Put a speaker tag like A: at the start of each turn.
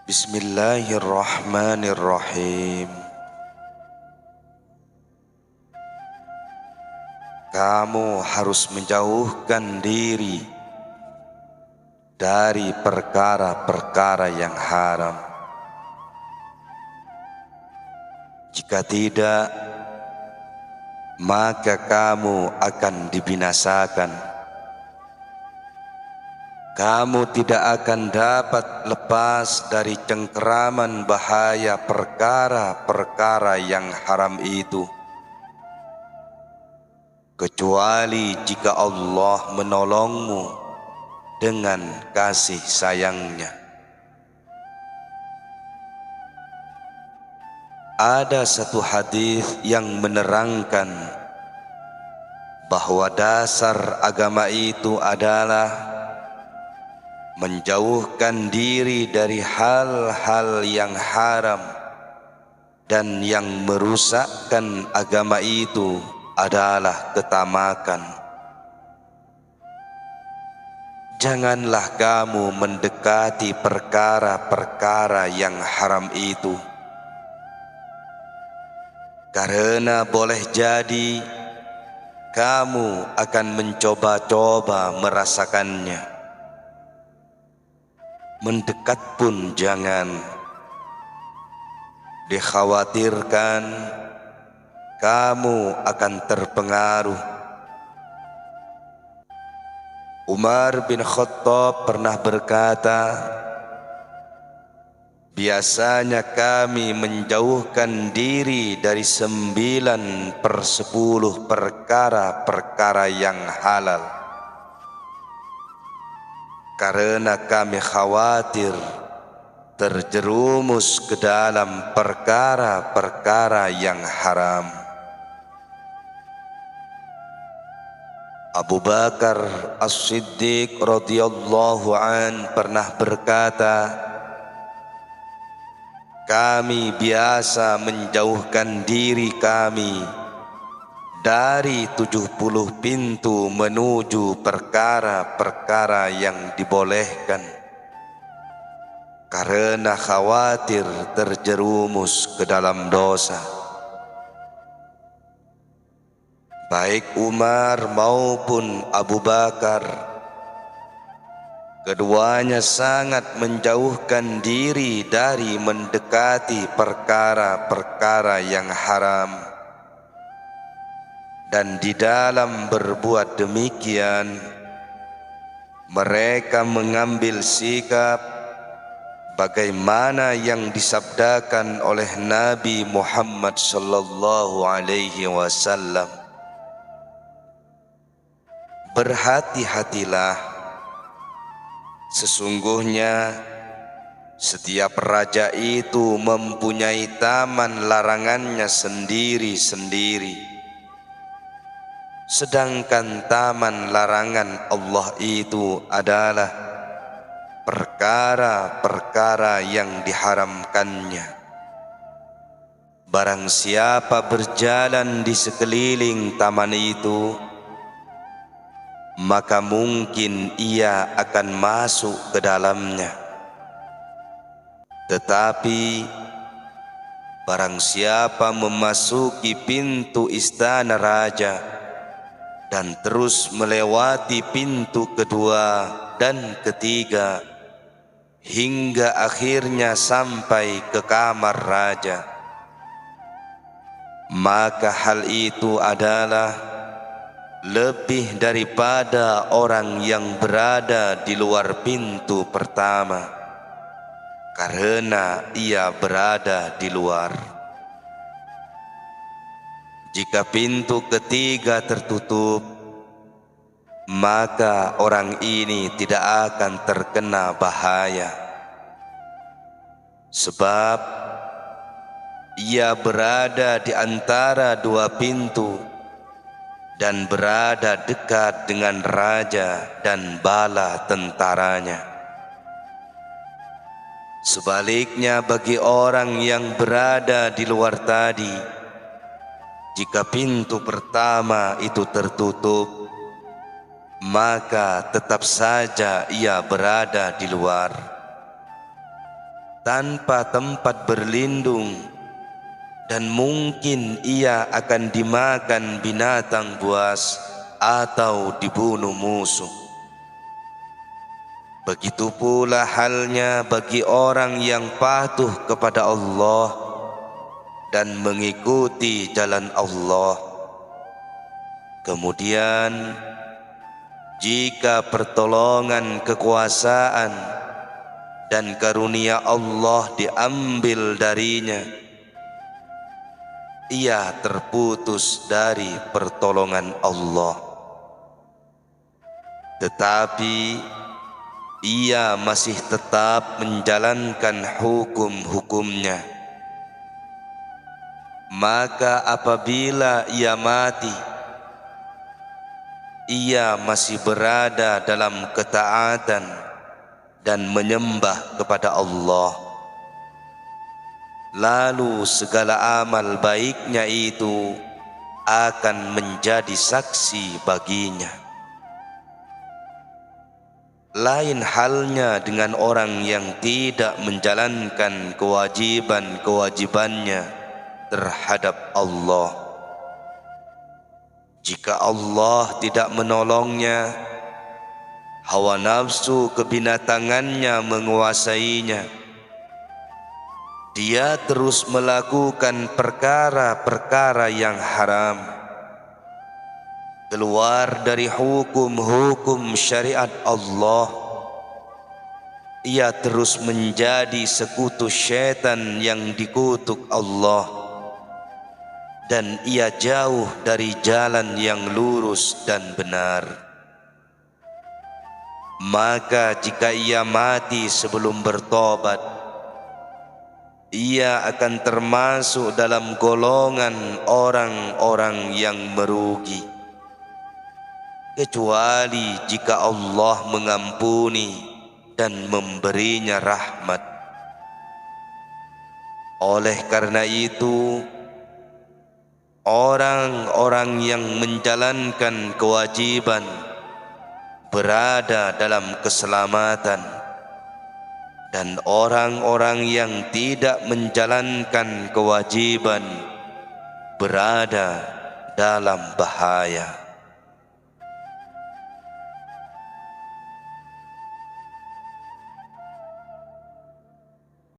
A: Bismillahirrahmanirrahim. Kamu harus menjauhkan diri dari perkara-perkara yang haram. Jika tidak, maka kamu akan dibinasakan. Kamu tidak akan dapat lepas dari cengkeraman bahaya perkara-perkara yang haram itu, kecuali jika Allah menolongmu dengan kasih sayangnya. Ada satu hadis yang menerangkan bahwa dasar agama itu adalah menjauhkan diri dari hal-hal yang haram, dan yang merusakkan agama itu adalah ketamakan. Janganlah kamu mendekati perkara-perkara yang haram itu, karena boleh jadi kamu akan mencoba-coba merasakannya. Mendekat pun jangan. Dikhawatirkan kamu akan terpengaruh. Umar bin Khattab pernah berkata, biasanya kami menjauhkan diri dari 9/10 perkara-perkara yang halal, karena kami khawatir terjerumus ke dalam perkara-perkara yang haram. Abu Bakar As-Siddiq radhiyallahu an pernah berkata, kami biasa menjauhkan diri kami dari 70 pintu menuju perkara-perkara yang dibolehkan, karena khawatir terjerumus ke dalam dosa. Baik Umar maupun Abu Bakar, keduanya sangat menjauhkan diri dari mendekati perkara-perkara yang haram. Dan di dalam berbuat demikian, mereka mengambil sikap bagaimana yang disabdakan oleh Nabi Muhammad sallallahu alaihi wasallam. Berhati-hatilah, sesungguhnya setiap raja itu mempunyai taman larangannya sendiri-sendiri, sedangkan taman larangan Allah itu adalah perkara-perkara yang diharamkannya. Barang siapa berjalan di sekeliling taman itu, maka mungkin ia akan masuk ke dalamnya. Tetapi barang siapa memasuki pintu istana raja dan terus melewati pintu kedua dan ketiga hingga akhirnya sampai ke kamar raja, maka hal itu adalah lebih daripada orang yang berada di luar pintu pertama, karena ia berada di luar. Jika pintu ketiga tertutup, maka orang ini tidak akan terkena bahaya, sebab ia berada di antara dua pintu dan berada dekat dengan raja dan bala tentaranya. Sebaliknya bagi orang yang berada di luar tadi, jika pintu pertama itu tertutup, maka tetap saja ia berada di luar. tanpa tempat berlindung, dan mungkin ia akan dimakan binatang buas atau dibunuh musuh. Begitu pula halnya bagi orang yang patuh kepada Allah dan mengikuti jalan Allah. Kemudian jika pertolongan, kekuasaan dan karunia Allah diambil darinya, ia terputus dari pertolongan Allah. Tetapi ia masih tetap menjalankan hukum-hukumnya. Maka apabila ia mati, ia masih berada dalam ketaatan dan menyembah kepada Allah. Lalu segala amal baiknya itu akan menjadi saksi baginya. Lain halnya dengan orang yang tidak menjalankan kewajiban-kewajibannya terhadap Allah. Jika Allah tidak menolongnya, hawa nafsu kebinatangannya menguasainya. Dia terus melakukan perkara-perkara yang haram, keluar dari hukum-hukum syariat Allah. Ia terus menjadi sekutu syaitan yang dikutuk Allah, dan ia jauh dari jalan yang lurus dan benar. Maka jika ia mati sebelum bertobat, ia akan termasuk dalam golongan orang-orang yang merugi, kecuali jika Allah mengampuni dan memberinya rahmat. Oleh karena itu, orang-orang yang menjalankan kewajiban berada dalam keselamatan, dan orang-orang yang tidak menjalankan kewajiban berada dalam bahaya.